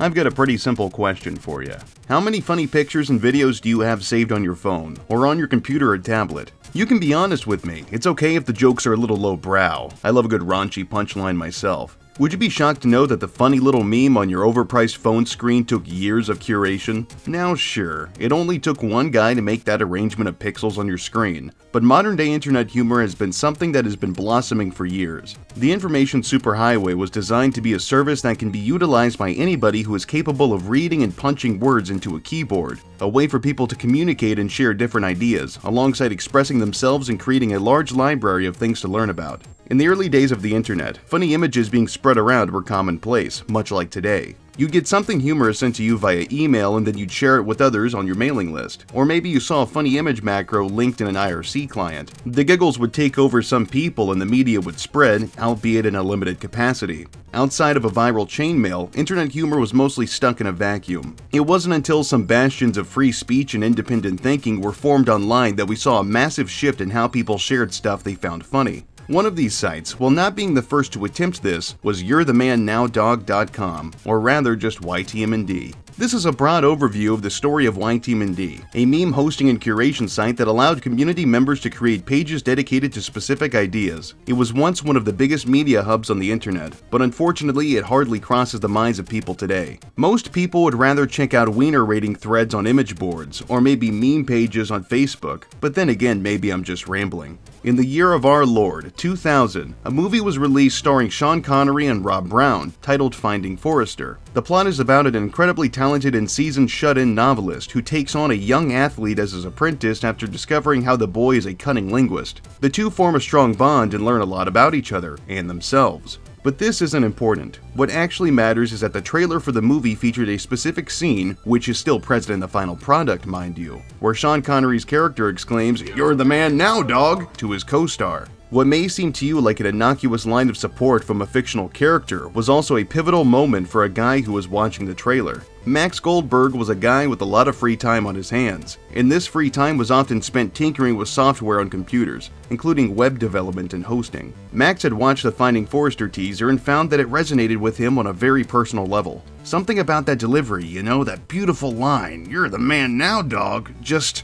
I've got a pretty simple question for you. How many funny pictures and videos do you have saved on your phone, or on your computer or tablet? You can be honest with me, it's okay if the jokes are a little lowbrow. I love a good raunchy punchline myself. Would you be shocked to know that the funny little meme on your overpriced phone screen took years of curation? Now sure, it only took one guy to make that arrangement of pixels on your screen, but modern day internet humor has been something that has been blossoming for years. The information superhighway was designed to be a service that can be utilized by anybody who is capable of reading and punching words into a keyboard, a way for people to communicate and share different ideas, alongside expressing themselves and creating a large library of things to learn about. In the early days of the internet, funny images being spread around were commonplace, much like today. You'd get something humorous sent to you via email and then you'd share it with others on your mailing list. Or maybe you saw a funny image macro linked in an IRC client. The giggles would take over some people and the media would spread, albeit in a limited capacity. Outside of a viral chainmail, internet humor was mostly stuck in a vacuum. It wasn't until some bastions of free speech and independent thinking were formed online that we saw a massive shift in how people shared stuff they found funny. One of these sites, while not being the first to attempt this, was You'reTheManNowDog.com, or rather just YTMND. This is a broad overview of the story of YTMND, a meme hosting and curation site that allowed community members to create pages dedicated to specific ideas. It was once one of the biggest media hubs on the internet, but unfortunately it hardly crosses the minds of people today. Most people would rather check out wiener rating threads on image boards, or maybe meme pages on Facebook, but then again maybe I'm just rambling. In the year of our Lord, 2000, a movie was released starring Sean Connery and Rob Brown, titled Finding Forrester. The plot is about an incredibly talented and seasoned shut-in novelist who takes on a young athlete as his apprentice after discovering how the boy is a cunning linguist. The two form a strong bond and learn a lot about each other and themselves. But this isn't important. What actually matters is that the trailer for the movie featured a specific scene, which is still present in the final product, mind you, where Sean Connery's character exclaims, "You're the man now, dog!" to his co-star. What may seem to you like an innocuous line of support from a fictional character was also a pivotal moment for a guy who was watching the trailer. Max Goldberg was a guy with a lot of free time on his hands, and this free time was often spent tinkering with software on computers, including web development and hosting. Max had watched the Finding Forrester teaser and found that it resonated with him on a very personal level. Something about that delivery, you know, that beautiful line, "You're the man now, dog," just,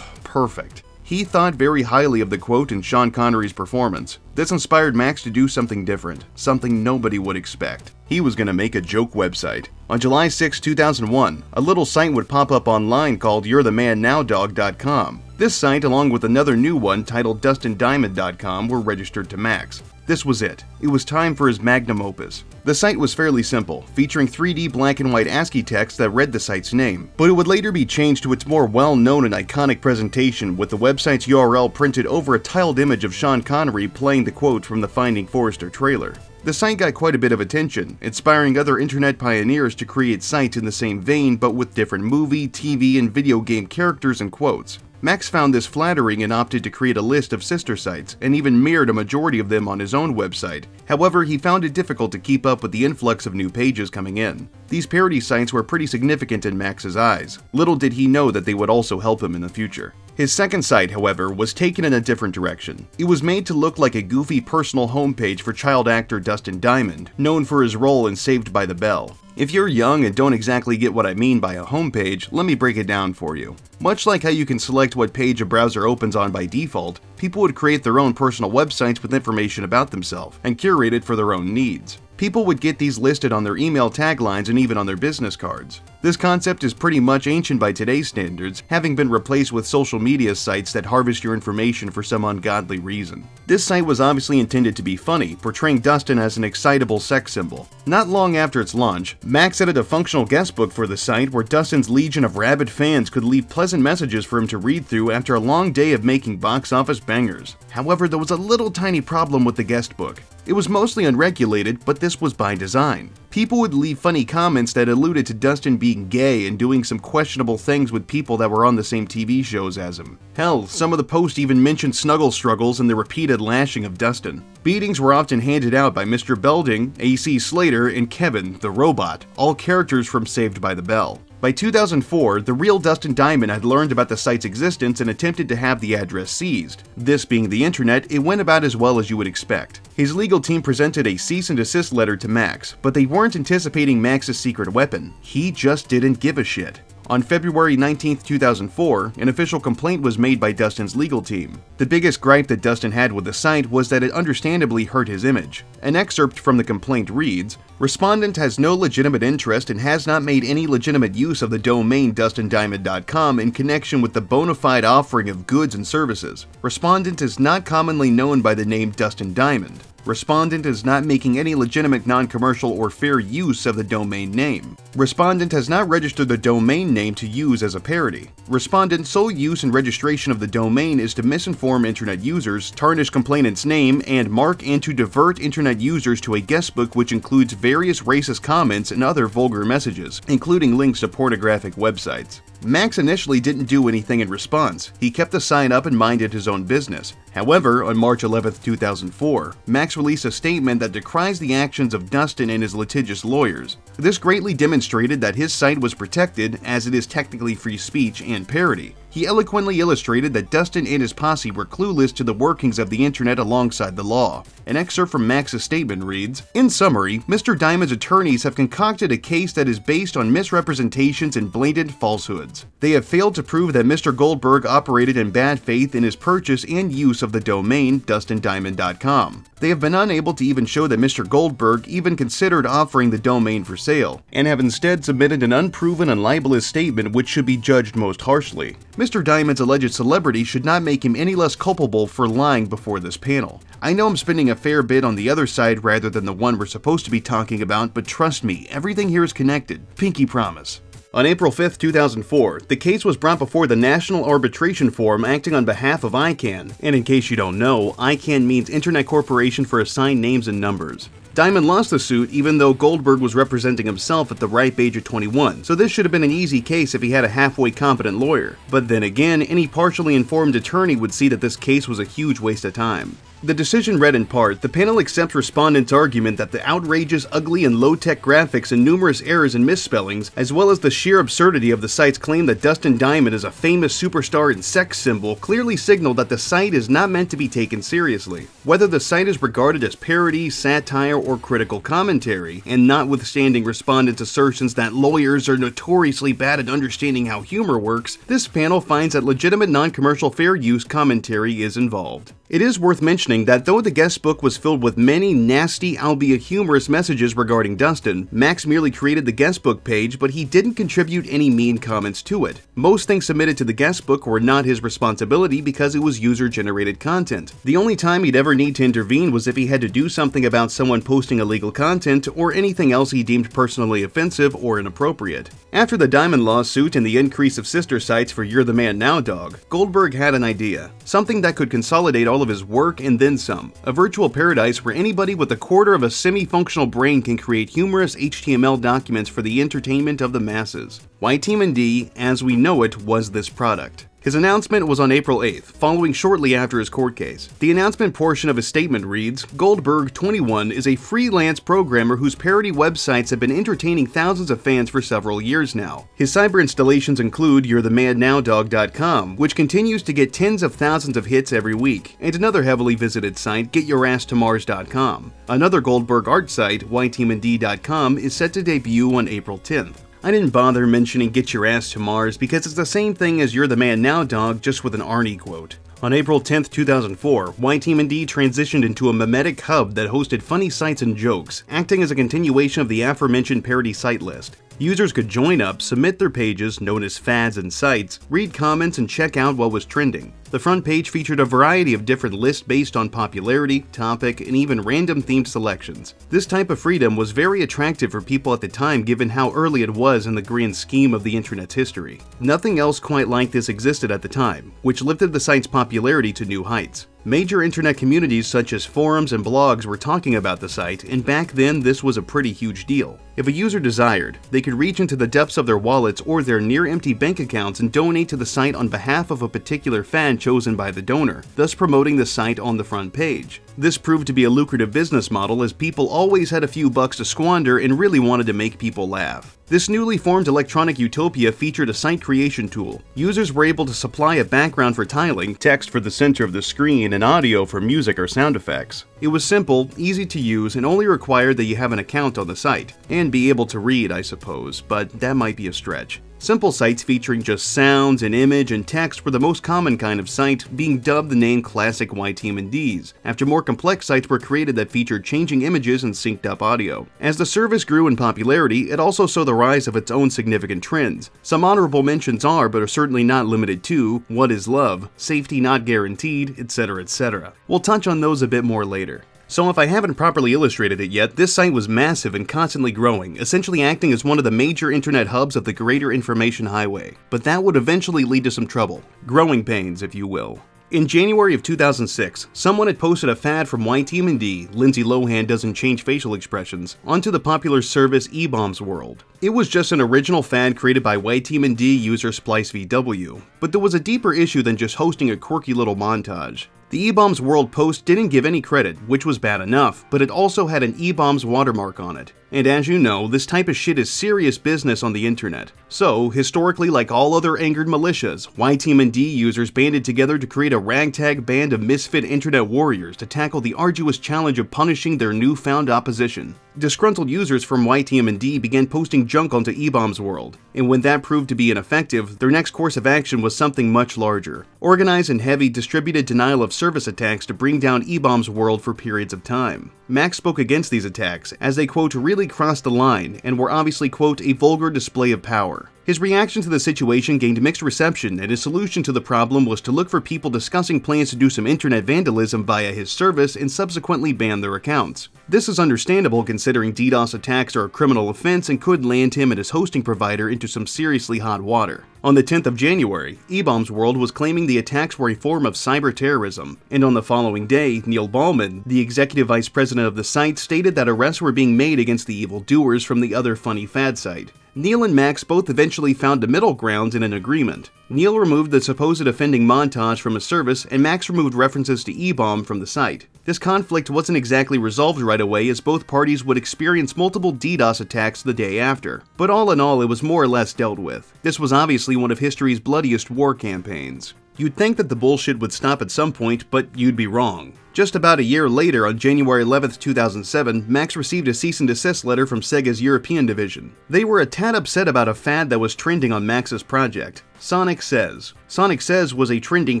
perfect. He thought very highly of the quote and Sean Connery's performance. This inspired Max to do something different, something nobody would expect. He was going to make a joke website. On July 6, 2001, a little site would pop up online called You'reTheManNowDog.com. This site, along with another new one titled DustinDiamond.com, were registered to Max. This was it. It was time for his magnum opus. The site was fairly simple, featuring 3D black and white ASCII text that read the site's name, but it would later be changed to its more well-known and iconic presentation with the website's URL printed over a tiled image of Sean Connery playing the quote from the Finding Forrester trailer. The site got quite a bit of attention, inspiring other internet pioneers to create sites in the same vein but with different movie, TV, and video game characters and quotes. Max found this flattering and opted to create a list of sister sites, and even mirrored a majority of them on his own website. However, he found it difficult to keep up with the influx of new pages coming in. These parody sites were pretty significant in Max's eyes. Little did he know that they would also help him in the future. His second site, however, was taken in a different direction. It was made to look like a goofy personal homepage for child actor Dustin Diamond, known for his role in Saved by the Bell. If you're young and don't exactly get what I mean by a homepage, let me break it down for you. Much like how you can select what page a browser opens on by default, people would create their own personal websites with information about themselves and curate it for their own needs. People would get these listed on their email taglines and even on their business cards. This concept is pretty much ancient by today's standards, having been replaced with social media sites that harvest your information for some ungodly reason. This site was obviously intended to be funny, portraying Dustin as an excitable sex symbol. Not long after its launch, Max added a functional guestbook for the site where Dustin's legion of rabid fans could leave pleasant messages for him to read through after a long day of making box office bangers. However, there was a little tiny problem with the guestbook. It was mostly unregulated, but this was by design. People would leave funny comments that alluded to Dustin being gay and doing some questionable things with people that were on the same TV shows as him. Hell, some of the posts even mentioned snuggle struggles and the repeated lashing of Dustin. Beatings were often handed out by Mr. Belding, AC Slater, and Kevin, the robot, all characters from Saved by the Bell. By 2004, the real Dustin Diamond had learned about the site's existence and attempted to have the address seized. This being the internet, it went about as well as you would expect. His legal team presented a cease and desist letter to Max, but they weren't anticipating Max's secret weapon. He just didn't give a shit. On February 19, 2004, an official complaint was made by Dustin's legal team. The biggest gripe that Dustin had with the site was that it understandably hurt his image. An excerpt from the complaint reads, "Respondent has no legitimate interest and has not made any legitimate use of the domain DustinDiamond.com in connection with the bona fide offering of goods and services. Respondent is not commonly known by the name Dustin Diamond. Respondent is not making any legitimate non-commercial or fair use of the domain name. Respondent has not registered the domain name to use as a parody. Respondent's sole use and registration of the domain is to misinform internet users, tarnish complainant's name, and mark and to divert internet users to a guestbook which includes various racist comments and other vulgar messages, including links to pornographic websites." Max initially didn't do anything in response. He kept the site up and minded his own business. However, on March 11, 2004, Max released a statement that decries the actions of Dustin and his litigious lawyers. This greatly demonstrated that his site was protected, as it is technically free speech and parody. He eloquently illustrated that Dustin and his posse were clueless to the workings of the internet alongside the law. An excerpt from Max's statement reads, "In summary, Mr. Diamond's attorneys have concocted a case that is based on misrepresentations and blatant falsehoods. They have failed to prove that Mr. Goldberg operated in bad faith in his purchase and use of the domain DustinDiamond.com. They have been unable to even show that Mr. Goldberg even considered offering the domain for sale, and have instead submitted an unproven and libelous statement which should be judged most harshly. Mr. Diamond's alleged celebrity should not make him any less culpable for lying before this panel. I know I'm spending a fair bit on the other side rather than the one we're supposed to be talking about, but trust me, everything here is connected. Pinky promise." On April 5, 2004, the case was brought before the National Arbitration Forum acting on behalf of ICANN, and in case you don't know, ICANN means Internet Corporation for Assigned Names and Numbers. Diamond lost the suit even though Goldberg was representing himself at the ripe age of 21, so this should have been an easy case if he had a halfway competent lawyer. But then again, any partially informed attorney would see that this case was a huge waste of time. The decision read in part, "The panel accepts respondent's argument that the outrageous, ugly, and low-tech graphics and numerous errors and misspellings, as well as the sheer absurdity of the site's claim that Dustin Diamond is a famous superstar and sex symbol, clearly signal that the site is not meant to be taken seriously. Whether the site is regarded as parody, satire, or critical commentary, and notwithstanding respondent's assertions that lawyers are notoriously bad at understanding how humor works, this panel finds that legitimate non-commercial fair use commentary is involved." It is worth mentioning that though the guest book was filled with many nasty, albeit humorous messages regarding Dustin, Max merely created the guest book page, but he didn't contribute any mean comments to it. Most things submitted to the guest book were not his responsibility because it was user-generated content. The only time he'd ever need to intervene was if he had to do something about someone posting illegal content or anything else he deemed personally offensive or inappropriate. After the Diamond lawsuit and the increase of sister sites for You're the Man Now Dog, Goldberg had an idea. Something that could consolidate all of his work and then some. A virtual paradise where anybody with a quarter of a semi-functional brain can create humorous HTML documents for the entertainment of the masses. YTMND, as we know it, was this product. His announcement was on April 8th, following shortly after his court case. The announcement portion of his statement reads, "Goldberg, 21, is a freelance programmer whose parody websites have been entertaining thousands of fans for several years now. His cyber installations include YourTheMadNowDog.com, which continues to get tens of thousands of hits every week, and another heavily visited site, GetYourAssToMars.com. Another Goldberg art site, YTMND.com, is set to debut on April 10th. I didn't bother mentioning Get Your Ass to Mars because it's the same thing as You're the Man Now Dog, just with an Arnie quote. On April 10, 2004, YTMND transitioned into a memetic hub that hosted funny sites and jokes, acting as a continuation of the aforementioned parody site list. Users could join up, submit their pages, known as fads and sites, read comments, and check out what was trending. The front page featured a variety of different lists based on popularity, topic, and even random themed selections. This type of freedom was very attractive for people at the time given how early it was in the grand scheme of the internet's history. Nothing else quite like this existed at the time, which lifted the site's popularity to new heights. Major internet communities such as forums and blogs were talking about the site, and back then this was a pretty huge deal. If a user desired, they could reach into the depths of their wallets or their near-empty bank accounts and donate to the site on behalf of a particular fan chosen by the donor, thus promoting the site on the front page. This proved to be a lucrative business model as people always had a few bucks to squander and really wanted to make people laugh. This newly formed electronic utopia featured a site creation tool. Users were able to supply a background for tiling, text for the center of the screen, and audio for music or sound effects. It was simple, easy to use, and only required that you have an account on the site. And be able to read, I suppose, but that might be a stretch. Simple sites featuring just sounds, an image, and text were the most common kind of site, being dubbed the name classic YTMNDs, after more complex sites were created that featured changing images and synced up audio. As the service grew in popularity, it also saw the rise of its own significant trends. Some honorable mentions are, but are certainly not limited to, what is love, safety not guaranteed, etc., etc. We'll touch on those a bit more later. So if I haven't properly illustrated it yet, this site was massive and constantly growing, essentially acting as one of the major internet hubs of the greater information highway. But that would eventually lead to some trouble. Growing pains, if you will. In January of 2006, someone had posted a fad from YTMND, Lindsay Lohan doesn't change facial expressions, onto the popular service eBaum's World. It was just an original fad created by YTMND user SpliceVW, but there was a deeper issue than just hosting a quirky little montage. The eBaum's World post didn't give any credit, which was bad enough, but it also had an eBaum's watermark on it. And as you know, this type of shit is serious business on the internet. So, historically, like all other angered militias, YTMND users banded together to create a ragtag band of misfit internet warriors to tackle the arduous challenge of punishing their newfound opposition. Disgruntled users from YTMND began posting junk onto eBaum's World, and when that proved to be ineffective, their next course of action was something much larger. Organized and heavy distributed denial of service attacks to bring down eBaum's World for periods of time. Max spoke against these attacks, as they quote really crossed the line and were obviously quote a vulgar display of power. His reaction to the situation gained mixed reception, and his solution to the problem was to look for people discussing plans to do some internet vandalism via his service and subsequently ban their accounts. This is understandable considering DDoS attacks are a criminal offense and could land him and his hosting provider into some seriously hot water. On the 10th of January, eBaum's World was claiming the attacks were a form of cyber terrorism, and on the following day, Neil Ballman, the executive vice president of the site, stated that arrests were being made against the evildoers from the other funny fad site. Neil and Max both eventually found a middle ground in an agreement. Neil removed the supposed offending montage from his service, and Max removed references to eBaum from the site. This conflict wasn't exactly resolved right away, as both parties would experience multiple DDoS attacks the day after. But all in all, it was more or less dealt with. This was obviously one of history's bloodiest war campaigns. You'd think that the bullshit would stop at some point, but you'd be wrong. Just about a year later, on January 11, 2007, Max received a cease and desist letter from Sega's European division. They were a tad upset about a fad that was trending on Max's project. Sonic Says. Sonic Says was a trending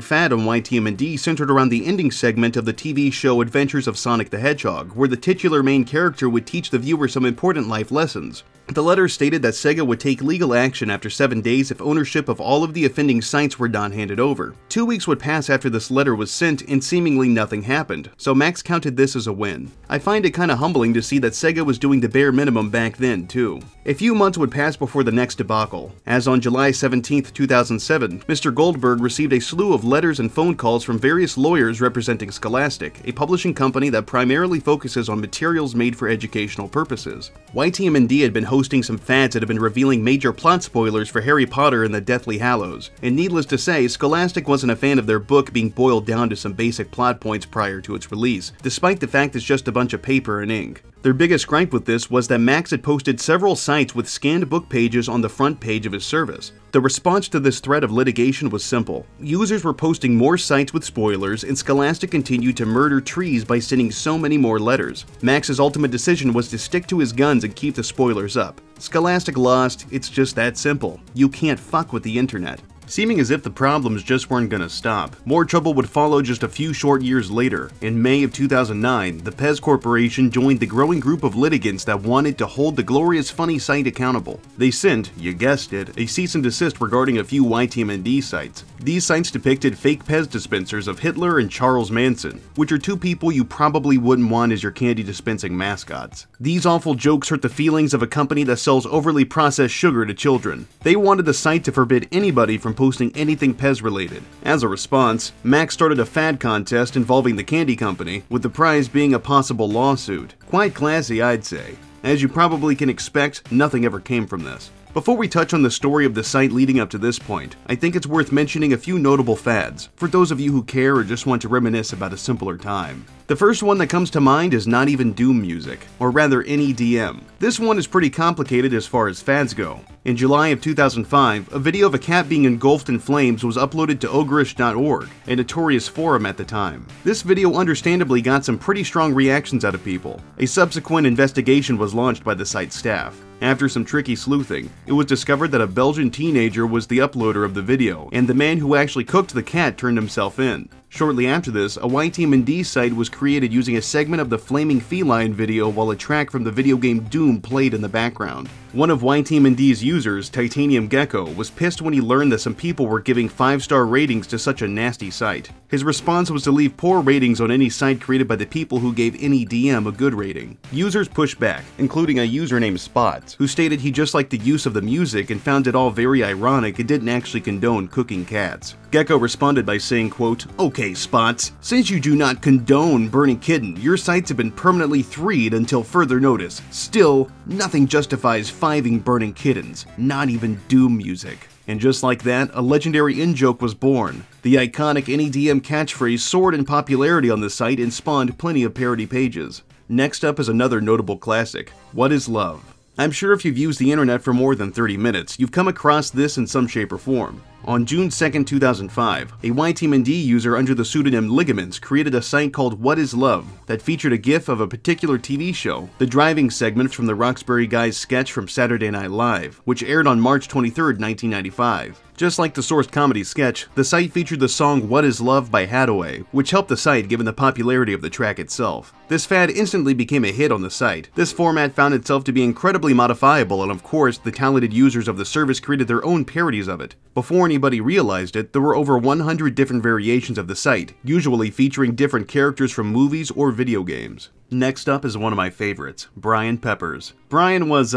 fad on YTMND centered around the ending segment of the TV show Adventures of Sonic the Hedgehog, where the titular main character would teach the viewer some important life lessons. The letter stated that Sega would take legal action after 7 days if ownership of all of the offending sites were not handed over. 2 weeks would pass after this letter was sent and seemingly nothing happened, so Max counted this as a win. I find it kinda humbling to see that Sega was doing the bare minimum back then too. A few months would pass before the next debacle, as on July 17, 2007, Mr. Goldberg received a slew of letters and phone calls from various lawyers representing Scholastic, a publishing company that primarily focuses on materials made for educational purposes. YTMND had been hosting some fads that have been revealing major plot spoilers for Harry Potter and the Deathly Hallows, and needless to say, Scholastic wasn't a fan of their book being boiled down to some basic plot points prior to its release, despite the fact it's just a bunch of paper and ink. Their biggest gripe with this was that Max had posted several sites with scanned book pages on the front page of his service. The response to this threat of litigation was simple. Users were posting more sites with spoilers, and Scholastic continued to murder trees by sending so many more letters. Max's ultimate decision was to stick to his guns and keep the spoilers up. Scholastic lost, it's just that simple. You can't fuck with the internet. Seeming as if the problems just weren't gonna stop, more trouble would follow just a few short years later. In May of 2009, the Pez Corporation joined the growing group of litigants that wanted to hold the glorious funny site accountable. They sent, you guessed it, a cease and desist regarding a few YTMND sites. These sites depicted fake Pez dispensers of Hitler and Charles Manson, which are two people you probably wouldn't want as your candy dispensing mascots. These awful jokes hurt the feelings of a company that sells overly processed sugar to children. They wanted the site to forbid anybody from posting anything Pez related. As a response, Max started a fad contest involving the candy company, with the prize being a possible lawsuit. Quite classy, I'd say. As you probably can expect, nothing ever came from this. Before we touch on the story of the site leading up to this point, I think it's worth mentioning a few notable fads, for those of you who care or just want to reminisce about a simpler time. The first one that comes to mind is not even Doom music, or rather NEDM. This one is pretty complicated as far as fads go. In July of 2005, a video of a cat being engulfed in flames was uploaded to ogreish.org, a notorious forum at the time. This video understandably got some pretty strong reactions out of people. A subsequent investigation was launched by the site's staff. After some tricky sleuthing, it was discovered that a Belgian teenager was the uploader of the video, and the man who actually cooked the cat turned himself in. Shortly after this, a YTMND site was created using a segment of the flaming feline video while a track from the video game Doom played in the background. One of YTMND's users, Titanium Gecko, was pissed when he learned that some people were giving 5-star ratings to such a nasty site. His response was to leave poor ratings on any site created by the people who gave NEDM a good rating. Users pushed back, including a user named Spots, who stated he just liked the use of the music and found it all very ironic and didn't actually condone cooking cats. Gecko responded by saying, quote, "Okay, Spots, since you do not condone burning kitten, your sites have been permanently threed until further notice. Still, nothing justifies fiving burning kittens, not even Doom music." And just like that, a legendary in-joke was born. The iconic NEDM catchphrase soared in popularity on the site and spawned plenty of parody pages. Next up is another notable classic, What is Love? I'm sure if you've used the internet for more than 30 minutes, you've come across this in some shape or form. On June 2nd, 2005, a YTMND user under the pseudonym Ligaments created a site called What is Love that featured a gif of a particular TV show, the driving segment from the Roxbury Guys sketch from Saturday Night Live, which aired on March 23rd, 1995. Just like the sourced comedy sketch, the site featured the song What is Love by Hadaway, which helped the site given the popularity of the track itself. This fad instantly became a hit on the site. This format found itself to be incredibly modifiable, and of course, the talented users of the service created their own parodies of it. Before anybody realized it, there were over 100 different variations of the site, usually featuring different characters from movies or video games. Next up is one of my favorites, Brian Peppers. Brian was,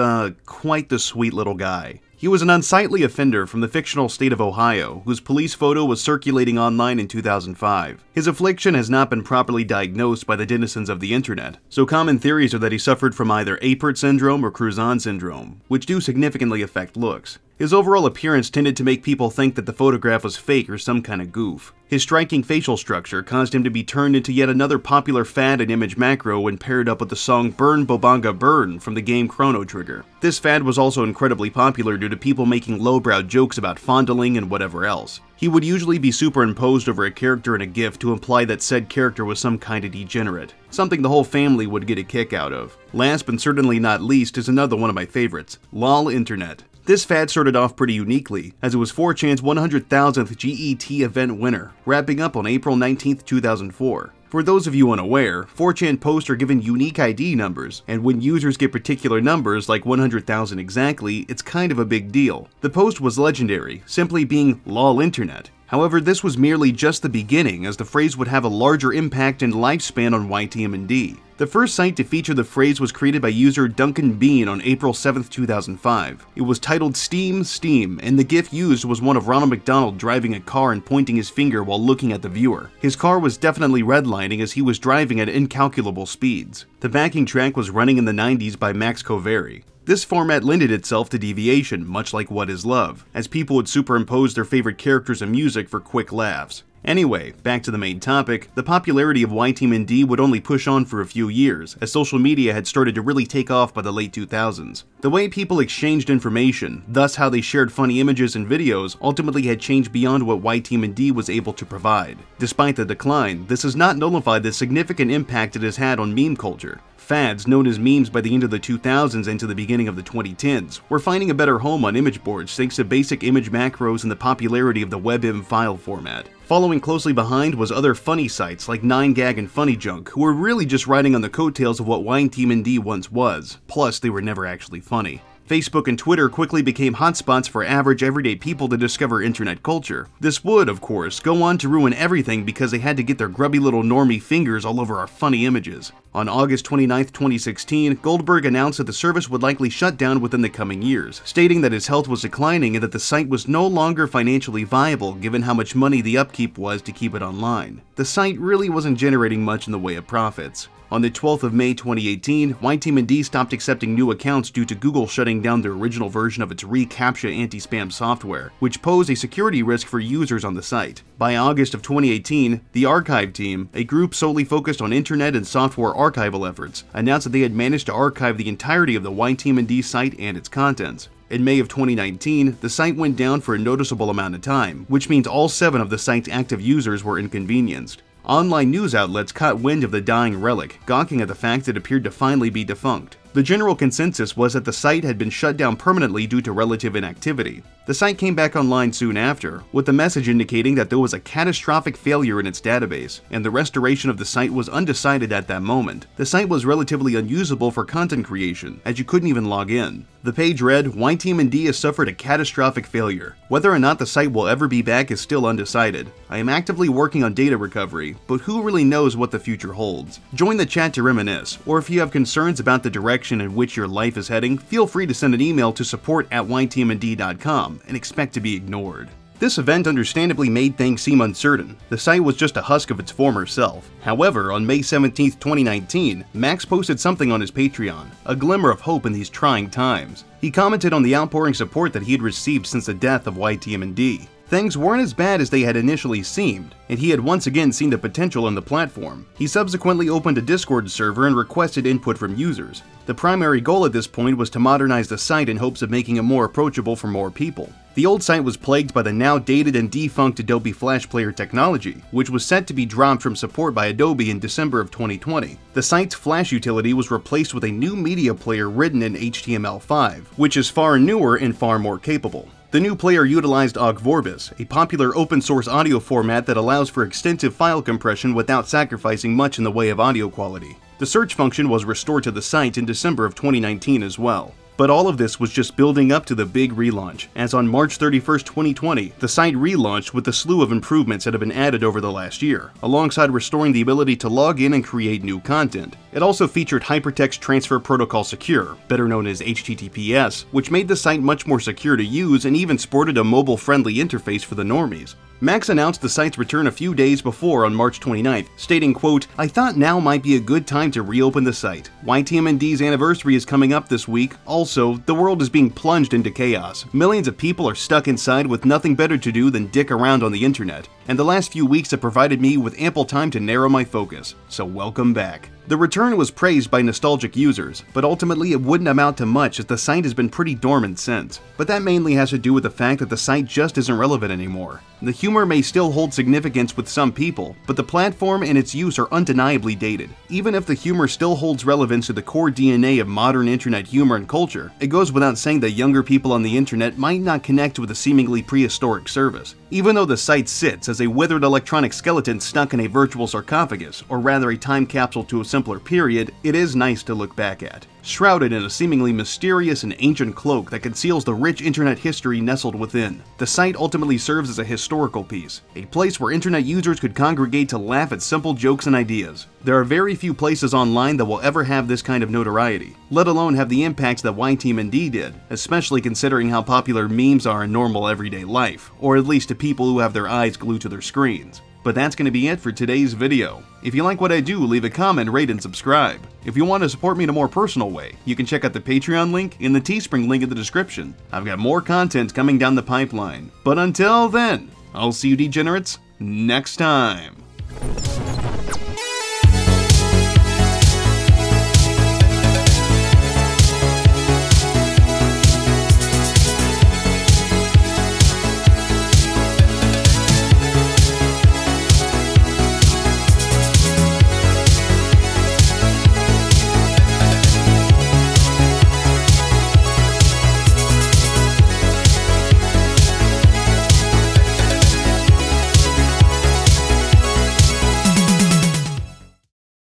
quite the sweet little guy. He was an unsightly offender from the fictional state of Ohio, whose police photo was circulating online in 2005. His affliction has not been properly diagnosed by the denizens of the internet, so common theories are that he suffered from either Apert syndrome or Cruzan syndrome, which do significantly affect looks. His overall appearance tended to make people think that the photograph was fake or some kind of goof. His striking facial structure caused him to be turned into yet another popular fad in image macro when paired up with the song Burn Bobanga Burn from the game Chrono Trigger. This fad was also incredibly popular due to people making lowbrow jokes about fondling and whatever else. He would usually be superimposed over a character in a GIF to imply that said character was some kind of degenerate, something the whole family would get a kick out of. Last but certainly not least is another one of my favorites, LOL Internet. This fad started off pretty uniquely, as it was 4chan's 100,000th GET event winner, wrapping up on April 19, 2004. For those of you unaware, 4chan posts are given unique ID numbers, and when users get particular numbers like 100,000 exactly, it's kind of a big deal. The post was legendary, simply being LOL Internet. However, this was merely just the beginning, as the phrase would have a larger impact and lifespan on YTMND. The first site to feature the phrase was created by user Duncan Bean on April 7, 2005. It was titled Steam, and the GIF used was one of Ronald McDonald driving a car and pointing his finger while looking at the viewer. His car was definitely redlining as he was driving at incalculable speeds. The backing track was Running in the 90s by Max Coveri. This format lended itself to deviation, much like What is Love, as people would superimpose their favorite characters and music for quick laughs. Anyway, back to the main topic, the popularity of YTMND would only push on for a few years, as social media had started to really take off by the late 2000s. The way people exchanged information, thus how they shared funny images and videos, ultimately had changed beyond what YTMND was able to provide. Despite the decline, this has not nullified the significant impact it has had on meme culture. Fads, known as memes by the end of the 2000s and to the beginning of the 2010s, were finding a better home on image boards thanks to basic image macros and the popularity of the WebM file format. Following closely behind was other funny sites like 9gag and Funny Junk, who were really just riding on the coattails of what YTMND once was, plus they were never actually funny. Facebook and Twitter quickly became hotspots for average everyday people to discover internet culture. This would, of course, go on to ruin everything because they had to get their grubby little normie fingers all over our funny images. On August 29, 2016, Goldberg announced that the service would likely shut down within the coming years, stating that his health was declining and that the site was no longer financially viable given how much money the upkeep was to keep it online. The site really wasn't generating much in the way of profits. On the 12th of May 2018, YTMND stopped accepting new accounts due to Google shutting down the original version of its reCAPTCHA anti-spam software, which posed a security risk for users on the site. By August of 2018, the Archive team, a group solely focused on internet and software archival efforts, announced that they had managed to archive the entirety of the YTMND site and its contents. In May of 2019, the site went down for a noticeable amount of time, which means all 7 of the site's active users were inconvenienced. Online news outlets caught wind of the dying Relic, gawking at the fact it appeared to finally be defunct. The general consensus was that the site had been shut down permanently due to relative inactivity. The site came back online soon after, with the message indicating that there was a catastrophic failure in its database, and the restoration of the site was undecided at that moment. The site was relatively unusable for content creation, as you couldn't even log in. The page read, "YTMND has suffered a catastrophic failure. Whether or not the site will ever be back is still undecided. I am actively working on data recovery, but who really knows what the future holds? Join the chat to reminisce, or if you have concerns about the direction in which your life is heading, feel free to send an email to support@ytmnd.com and expect to be ignored." This event understandably made things seem uncertain. The site was just a husk of its former self. However, on May 17, 2019, Max posted something on his Patreon, a glimmer of hope in these trying times. He commented on the outpouring support that he had received since the death of YTMND. Things weren't as bad as they had initially seemed, and he had once again seen the potential in the platform. He subsequently opened a Discord server and requested input from users. The primary goal at this point was to modernize the site in hopes of making it more approachable for more people. The old site was plagued by the now dated and defunct Adobe Flash Player technology, which was set to be dropped from support by Adobe in December of 2020. The site's Flash utility was replaced with a new media player written in HTML5, which is far newer and far more capable. The new player utilized Ogvorbis, a popular open-source audio format that allows for extensive file compression without sacrificing much in the way of audio quality. The search function was restored to the site in December of 2019 as well. But all of this was just building up to the big relaunch, as on March 31st, 2020, the site relaunched with a slew of improvements that have been added over the last year, alongside restoring the ability to log in and create new content. It also featured Hypertext Transfer Protocol Secure, better known as HTTPS, which made the site much more secure to use and even sported a mobile-friendly interface for the normies. Max announced the site's return a few days before on March 29th, stating, quote, "I thought now might be a good time to reopen the site. YTMND's anniversary is coming up this week. Also, the world is being plunged into chaos. Millions of people are stuck inside with nothing better to do than dick around on the internet, and the last few weeks have provided me with ample time to narrow my focus. So welcome back." The return was praised by nostalgic users, but ultimately it wouldn't amount to much as the site has been pretty dormant since. But that mainly has to do with the fact that the site just isn't relevant anymore. The humor may still hold significance with some people, but the platform and its use are undeniably dated. Even if the humor still holds relevance to the core DNA of modern internet humor and culture, it goes without saying that younger people on the internet might not connect with a seemingly prehistoric service. Even though the site sits as a withered electronic skeleton stuck in a virtual sarcophagus, or rather a time capsule to a simpler period, it is nice to look back at. Shrouded in a seemingly mysterious and ancient cloak that conceals the rich internet history nestled within, the site ultimately serves as a historical piece, a place where internet users could congregate to laugh at simple jokes and ideas. There are very few places online that will ever have this kind of notoriety, let alone have the impact that YTMND did, especially considering how popular memes are in normal everyday life, or at least to people who have their eyes glued to their screens. But that's going to be it for today's video. If you like what I do, leave a comment, rate, and subscribe. If you want to support me in a more personal way, you can check out the Patreon link and the Teespring link in the description. I've got more content coming down the pipeline. But until then, I'll see you degenerates next time.